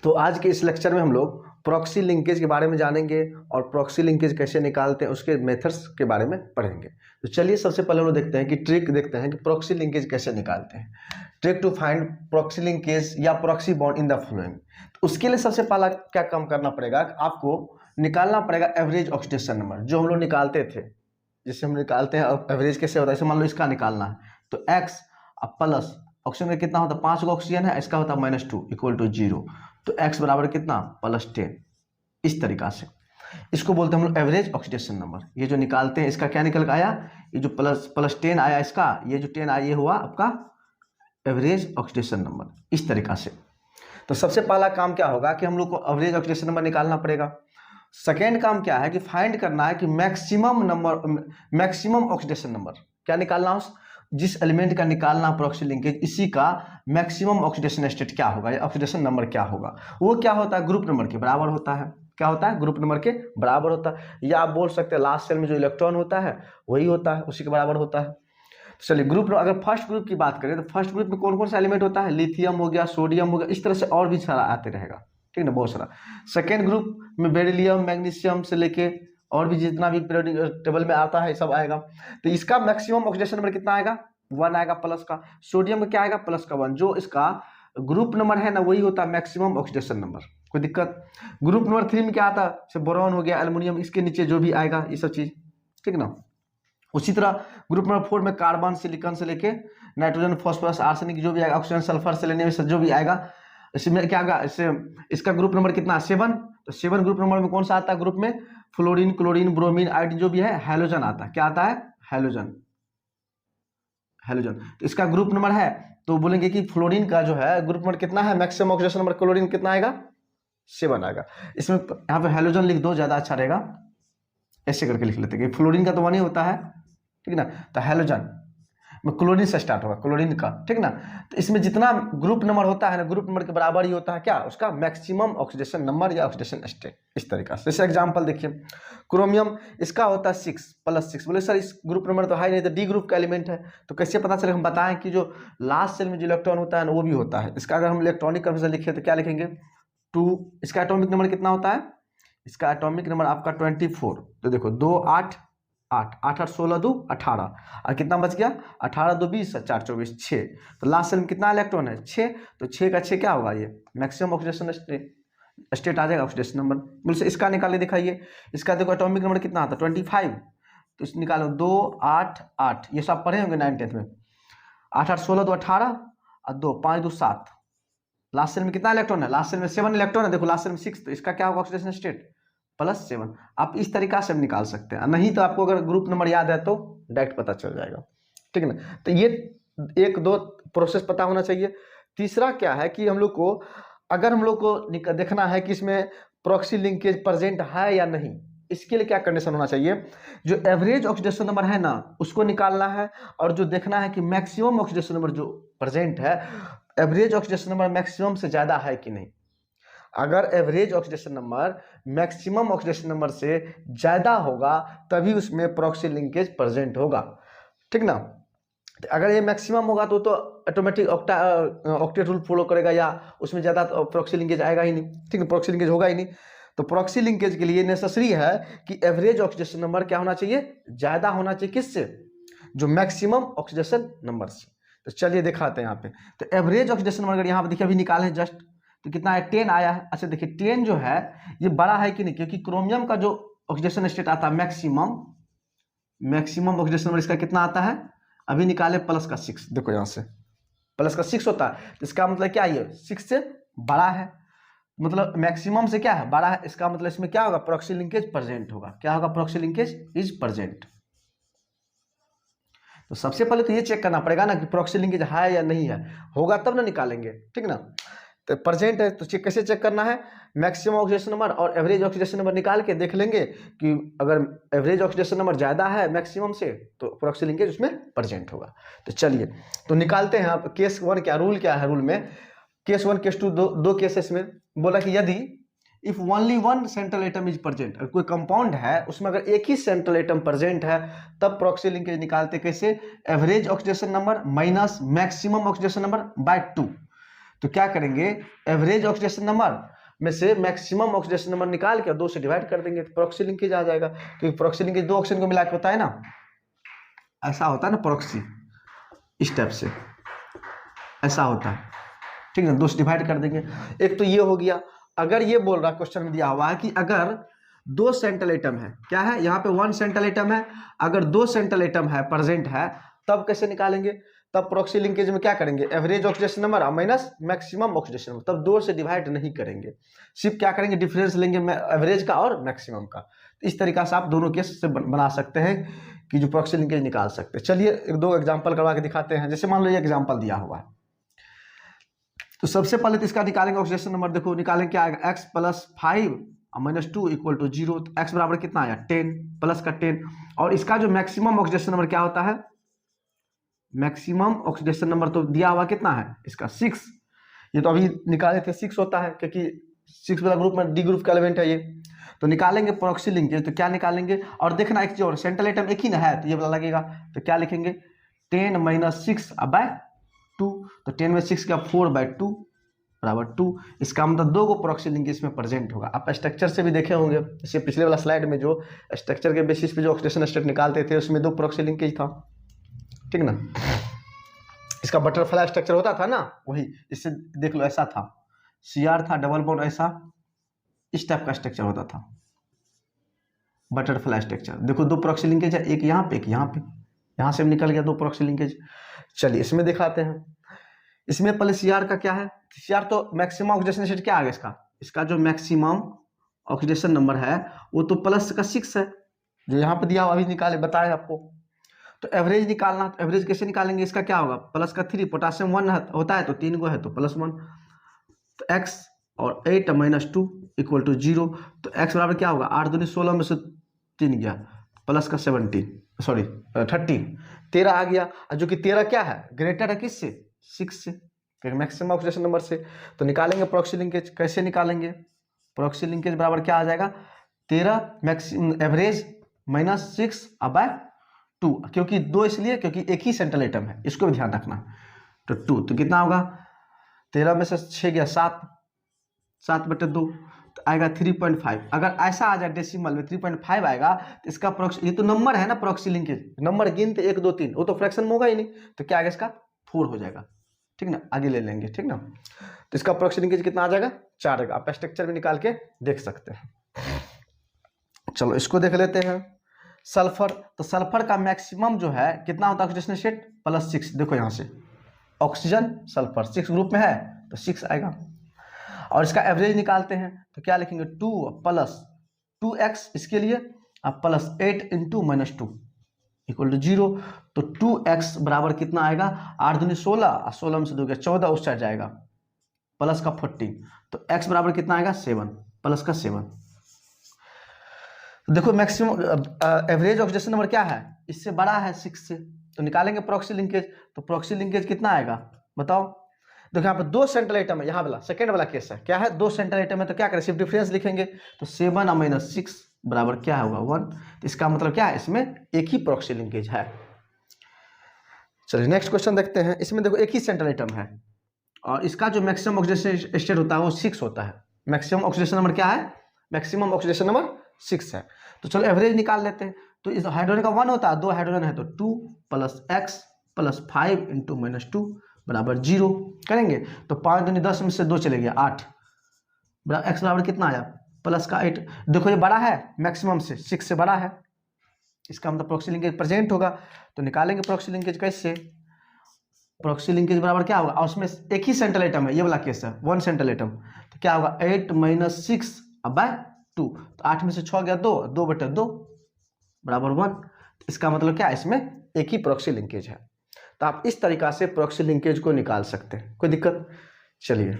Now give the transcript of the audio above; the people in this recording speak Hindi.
तो आज के इस लेक्चर में हम लोग प्रॉक्सी लिंकेज के बारे में जानेंगे और प्रॉक्सी लिंकेज कैसे निकालते हैं उसके मेथड्स के बारे में पढ़ेंगे। तो चलिए सबसे पहले हम लोग देखते हैं कि ट्रिक देखते हैं कि प्रॉक्सी लिंकेज कैसे निकालते हैं। Trick to find proxy linkage या proxy bond in the following. तो उसके लिए सबसे पहला क्या काम करना पड़ेगा, आपको निकालना पड़ेगा एवरेज ऑक्सीडेशन नंबर जो हम लोग निकालते थे, जिससे हम निकालते हैं एवरेज कैसे होता है। जैसे मान लो इसका निकालना है तो एक्स प्लस ऑक्सीजन में कितना होता है, 5 ऑक्सीजन है, इसका होता है -2 इक्वल टू 0, तो x बराबर कितना +10। इस तरीका से इसको बोलते हैं हम लोग एवरेज ऑक्सीडेशन नंबर। ये जो निकालते हैं इसका क्या निकल के आया, ये जो +10 आया इसका, ये जो 10 आया ये हुआ आपका एवरेज ऑक्सीडेशन नंबर। इस तरीका से तो सबसे पहला काम क्या होगा कि हम लोग को एवरेज ऑक्सीडेशन नंबर निकालना पड़ेगा। सेकेंड काम क्या है कि फाइंड करना है कि मैक्सिमम ऑक्सीडेशन नंबर क्या निकालना हो, जिस एलिमेंट का निकालना प्रॉक्सी लिंकेज इसी का मैक्सिमम ऑक्सीडेशन स्टेट क्या होगा या ऑक्सीडेशन नंबर क्या होगा। वो क्या होता है, ग्रुप नंबर के बराबर होता है। क्या होता है, ग्रुप नंबर के बराबर होता है, या आप बोल सकते हैं लास्ट सेल में जो इलेक्ट्रॉन होता है वही होता है, उसी के बराबर होता है। चलिए ग्रुप, अगर फर्स्ट ग्रुप की बात करें तो फर्स्ट ग्रुप में कौन कौन सा एलिमेंट होता है, लिथियम हो गया, सोडियम हो गया, इस तरह से और भी सारा आते रहेगा, ठीक है ना, बहुत सारा। सेकेंड ग्रुप में बेरिलियम, मैग्नीशियम से लेके और भी जितना भी पीरियोडिक टेबल में आता है सब आएगा। तो इसका मैक्सिमम ऑक्सीडेशन नंबर कितना आएगा, 1 आएगा प्लस का। सोडियम का क्या आएगा, प्लस का 1। जो इसका ग्रुप नंबर है ना वही होता है मैक्सिमम ऑक्सीडेशन नंबर, कोई दिक्कत। ग्रुप नंबर 3 में क्या आता है, जैसे बोरॉन हो गया, एल्युमिनियम, इसके नीचे जो भी आएगा ये सब चीज, ठीक ना। उसी तरह ग्रुप नंबर 4 में कार्बन, सिलिकॉन से लेके नाइट्रोजन, फॉस्फोरस, आर्सेनिक जो भी आएगा, ऑक्सीजन, सल्फर, सेलेनियम से जो भी आएगा, इसमें क्या आएगा, इससे इसका ग्रुप नंबर कितना, 7। तो 7 ग्रुप नंबर में कौन सा आता है, ग्रुप में फ्लोरीन, क्लोरीन, ब्रोमीन, आयोडीन जो भी है, हैलोजन आता है। क्या आता है, हैलोजन। तो इसका ग्रुप नंबर है तो बोलेंगे कि फ्लोरीन का जो है ग्रुप नंबर कितना है, मैक्सिमम ऑक्सीडेशन नंबर क्लोरीन कितना आएगा, 7 आएगा। इसमें यहाँ पे हैलोजन लिख दो, ज्यादा अच्छा रहेगा, ऐसे करके लिख लेते हैं कि फ्लोरीन का तो 1 ही होता है, ठीक ना। तो हैलोजन में क्लोरीन से स्टार्ट होगा, क्लोरीन का, ठीक ना। तो इसमें जितना ग्रुप नंबर होता है ना, ग्रुप नंबर के बराबर ही होता है क्या, उसका मैक्सिमम ऑक्सीडेशन नंबर या ऑक्सीडेशन स्टेट। इस तरीका से जैसे एग्जांपल देखिए, क्रोमियम इसका होता है 6 + 6। बोले सर इस ग्रुप नंबर तो हाई नहीं, तो डी ग्रुप का एलिमेंट है, तो कैसे पता चले, हम बताएं कि जो लास्ट सेल में जो इलेक्ट्रॉन होता है ना वो भी होता है। इसका अगर हम इलेक्ट्रॉनिक कन्फर्मेशन लिखे तो क्या लिखेंगे, 2। इसका एटॉमिक नंबर कितना होता है, इसका एटॉमिक नंबर आपका 24। तो देखो 2 8 8 8 8 16 2 18 और कितना बच गया, 18 2 20 4 24 6। तो लास्ट सेल में कितना इलेक्ट्रॉन है, 6। तो 6 का 6 क्या होगा, ये मैक्सिमम ऑक्सीडेशन स्टेट आ जाएगा, ऑक्सीडेशन नंबर। बोले से इसका निकाले दिखाइए, इसका देखो एटॉमिक नंबर कितना आता है, 25। तो इस निकालो 2 8 8, ये सब पढ़े होंगे 9th 10th में। 8 8 16 2 18 और 2 5 2 7। लास्ट सेल में कितना इलेक्ट्रॉन है, लास्ट सेल में 7 इलेक्ट्रॉन है, देखो लास्ट सेल में 6। तो इसका क्या होगा, ऑक्सीडेशन स्टेट +7। आप इस तरीका से निकाल सकते हैं, नहीं तो आपको अगर ग्रुप नंबर याद है तो डायरेक्ट पता चल जाएगा, ठीक है ना। तो ये 1-2 प्रोसेस पता होना चाहिए। तीसरा क्या है कि हम लोग को, अगर हम लोग को देखना है कि इसमें प्रॉक्सी लिंकेज प्रेजेंट है या नहीं, इसके लिए क्या कंडीशन होना चाहिए, जो एवरेज ऑक्सीडेशन नंबर है ना उसको निकालना है, और जो देखना है कि मैक्सिमम ऑक्सीडेशन नंबर जो प्रेजेंट है, एवरेज ऑक्सीडेशन नंबर मैक्सिमम से ज्यादा है कि नहीं। अगर average oxidation number maximum oxidation number से ज्यादा होगा तभी उसमें प्रॉक्सी लिंकेज प्रेजेंट होगा, ठीक ना। अगर ये मैक्सिमम होगा तो ऑटोमेटिक ऑक्टेट रूल फॉलो करेगा, या उसमें ज्यादा प्रॉक्सी लिंकेज आएगा ही नहीं, ठीक है, प्रॉक्सी लिंकेज होगा ही नहीं। तो प्रॉक्सी लिंकेज के लिए नेसेसरी है कि एवरेज ऑक्सीडेशन नंबर क्या होना चाहिए, ज्यादा होना चाहिए, किससे, जो मैक्सिमम ऑक्सीडेशन नंबर से। तो चलिए दिखाते हैं यहाँ पे। तो एवरेज ऑक्सीडेशन नंबर अगर यहाँ पे देखिए अभी निकाले जस्ट, तो कितना है, 10 आया है। अच्छा देखिए 10 जो है ये बड़ा है कि नहीं, क्योंकि क्रोमियम का जो ऑक्सीडेशन स्टेट आता है मैक्सिमम ऑक्सीडेशन नंबर इसका कितना आता है, अभी निकाले +6। देखो यहाँ से +6 होता है, तो इसका मतलब क्या, ये 6 से बड़ा है, मतलब मैक्सिमम से क्या है, बड़ा है। इसका मतलब इसमें क्या होगा, प्रॉक्सी लिंकेज प्रेजेंट होगा। क्या होगा, प्रॉक्सी लिंकेज इज प्रेजेंट। तो सबसे पहले तो ये चेक करना पड़ेगा ना कि प्रॉक्सी लिंकेज है या नहीं है, होगा तब ना निकालेंगे, ठीक ना। तो प्रेजेंट है तो कैसे चेक करना है, मैक्सिमम ऑक्सीडेशन नंबर और एवरेज ऑक्सीडेशन नंबर निकाल के देख लेंगे कि अगर एवरेज ऑक्सीडेशन नंबर ज़्यादा है मैक्सिमम से तो प्रॉक्सी लिंकेज उसमें प्रेजेंट होगा। तो चलिए तो निकालते हैं। आप केस 1 क्या रूल क्या है, रूल में केस 1 केस 2 दो केसेस में बोला कि यदि if only 1 central atom is present, अगर कोई कंपाउंड है उसमें अगर एक ही सेंट्रल एटम प्रेजेंट है तब प्रॉक्सी लिंकेज निकालते कैसे, average oxidation number minus maximum oxidation number by 2। तो क्या करेंगे, एवरेज ऑक्सीडेशन नंबर में से मैक्सिमम ऑक्सीडेशन नंबर निकाल के 2 से डिवाइड कर देंगे तो प्रॉक्सी लिंकेज आ जाएगा, क्योंकि प्रॉक्सी लिंकेज 2 ऑक्सीजन को मिला के होता है ना, ऐसा होता है ना प्रॉक्सी, इस टाइप से ऐसा होता है, ठीक है। 2 से डिवाइड कर देंगे। एक तो ये हो गया। अगर ये बोल रहा क्वेश्चन में दिया हुआ है कि अगर 2 सेंट्रल एटम है, क्या है यहाँ पे 1 सेंट्रल एटम है, अगर 2 सेंट्रल एटम है प्रेजेंट है, तब कैसे निकालेंगे? तब प्रॉक्सी लिंकेज में क्या करेंगे? Average oxidation number minus maximum oxidation number, तब 2 से डिवाइड नहीं करेंगे, सिर्फ क्या करेंगे? डिफरेंस लेंगे एवरेज का और मैक्सिमम का। इस तरीका से आप दोनों केस से बना सकते हैं कि जो प्रॉक्सी लिंकेज निकाल सकते हैं। चलिए 1-2 एग्जाम्पल करवा के दिखाते हैं। जैसे मान लो ये एग्जाम्पल दिया हुआ है, तो सबसे पहले तो इसका निकालेंगे ऑक्सीडेशन नंबर। देखो निकालेंगे क्या आएगा, x + 5 - 2 = 0। तो x बराबर कितना आया? 10 प्लस का 10। और इसका जो मैक्सिमम ऑक्सीडेशन नंबर क्या होता है? मैक्सिमम ऑक्सीडेशन नंबर तो दिया हुआ कितना है इसका? 6। ये तो अभी निकाले थे 6 होता है, क्योंकि 6 वाला ग्रुप में डी ग्रुप का एलिमेंट है ये। तो निकालेंगे प्रॉक्सी लिंकेज, तो क्या निकालेंगे? और देखना एक चीज और, सेंट्रल एटम एक ही ना है, तो ये वाला लगेगा। तो क्या लिखेंगे? 10 - 6/2। तो 10 में 6 का 4/2 बराबर 2। इसका मतलब 2 को प्रॉक्सी लिंकेज में प्रेजेंट होगा। आप स्ट्रक्चर से भी देखे होंगे, जैसे पिछले वाला स्लाइड में जो स्ट्रक्चर के बेसिस पे जो ऑक्सीडेशन स्टेट निकालते थे उसमें 2 प्रॉक्सी लिंकेज था, ठीक ना। इसका बटरफ्लाई स्ट्रक्चर होता था ना, वही इससे देख लो ऐसा था, CR था, डबल बॉन्ड ऐसा, इस टाइप का स्ट्रक्चर होता था बटरफ्लाई स्ट्रक्चर। देखो 2 प्रॉक्सी लिंकेज है, एक यहाँ पे एक यहाँ पे, यहाँ से निकल गया 2 प्रॉक्सी लिंकेज। चलिए इसमें दिखाते हैं। इसमें पहले CR का क्या है? CR तो मैक्सिमम ऑक्सीडेशन स्टेट क्या आ गया इसका? इसका जो मैक्सिमम ऑक्सीडेशन नंबर है वो तो प्लस का 6 है, जो यहाँ पे दिया हुआ, अभी निकाले बताए आपको। तो एवरेज निकालना, तो एवरेज कैसे निकालेंगे? इसका क्या होगा? प्लस का 3, पोटासियम 1 होता है तो 3 को है तो +1। तो x और 8 - 2 = 0। तो x बराबर क्या होगा? 8 दूनी 16 में से 3 गया, प्लस का 17, सॉरी 13, 13 आ गया। जो कि 13 क्या है? ग्रेटर है किससे? 6 से, मैक्सिमम ऑक्सीडेशन नंबर से। तो निकालेंगे प्रॉक्सी लिंकेज। कैसे निकालेंगे? प्रॉक्सी लिंकेज बराबर क्या आ जाएगा? 13 मैक्सिमम एवरेज - 6/2, क्योंकि 2 इसलिए क्योंकि एक ही सेंट्रल एटम है, इसको भी ध्यान रखना। तो 2 तो कितना होगा? 13 में से 6 गया 7, 7/2 तो आएगा 3.5। अगर ऐसा आ जाए डेसिमल में 3.5 आएगा तो इसका प्रॉक्सी, ये तो नंबर है ना प्रॉक्सी लिंकेज, नंबर गिनते 1 2 3, वो तो फ्रैक्शन में होगा ही नहीं, तो क्या आएगा इसका? 4 हो जाएगा, ठीक ना। आगे ले लेंगे, ठीक ना। तो इसका प्रॉक्सी लिंकेज कितना आ जाएगा? 4 आएगा। आप स्ट्रक्चर में निकाल के देख सकते हैं। चलो इसको देख लेते हैं। सल्फर, तो सल्फर का मैक्सिमम जो है कितना होता है ऑक्सीडेशन स्टेट? +6। देखो यहाँ से ऑक्सीजन सल्फर 6 ग्रुप में है तो 6 आएगा। और इसका एवरेज निकालते हैं तो क्या लिखेंगे? 2 + 2x इसके लिए, अब +8 × -2 = 0। तो 2x बराबर कितना आएगा? 8 दूनी 16 और 16 में से 2 गया 14, उस साइड जाएगा, प्लस का 14। तो x बराबर कितना आएगा? 7, प्लस का 7। देखो मैक्सिमम एवरेज ऑक्सीडेशन नंबर क्या है? इससे बड़ा है 6 से, तो निकालेंगे प्रॉक्सी लिंकेज। तो प्रॉक्सी लिंकेज कितना आएगा बताओ? देखो यहाँ पे 2 सेंट्रल एटम है, यहाँ वाला सेकेंड वाला केस है, क्या है? 2 सेंट्रल एटम है, तो क्या करें? सिर्फ डिफरेंस लिखेंगे। तो 7 - 6 बराबर क्या होगा? 1। तो इसका मतलब क्या है? इसमें एक ही प्रॉक्सी लिंकेज है। चलिए नेक्स्ट क्वेश्चन देखते हैं। इसमें देखो एक ही सेंट्रल एटम है और इसका जो मैक्सिमम ऑक्सीडेशन स्टेट होता है वो 6 होता है। मैक्सिमम ऑक्सीडेशन नंबर क्या है? मैक्सिमम ऑक्सीडेशन नंबर 6 है। तो चलो एवरेज निकाल लेते हैं। तो इस हाइड्रोजन का 1 होता है, 2 हाइड्रोजन है तो 2 + x + 5 × -2 बराबर 0 करेंगे। तो 5 दूनी 10 में से 2 चले गया 8, x बराबर कितना आया? प्लस का 8। देखो ये बड़ा है मैक्सिमम से, 6 से बड़ा है, इसका मतलब प्रॉक्सी लिंकेज प्रेजेंट होगा। तो निकालेंगे प्रॉक्सी लिंकेज कैसे? प्रॉक्सी लिंकेज बराबर क्या होगा? और उसमें एक ही सेंट्रल एटम है, ये वाला केस है 1 सेंट्रल एटम, तो क्या होगा? 8 - 6/2। तो 8 में से 6 गया 2, 2/2 बराबर 1। इसका मतलब क्या है? इसमें एक ही प्रॉक्सी लिंकेज है। तो आप इस तरीका से प्रॉक्सी लिंकेज को निकाल सकते हैं, कोई दिक्कत? चलिए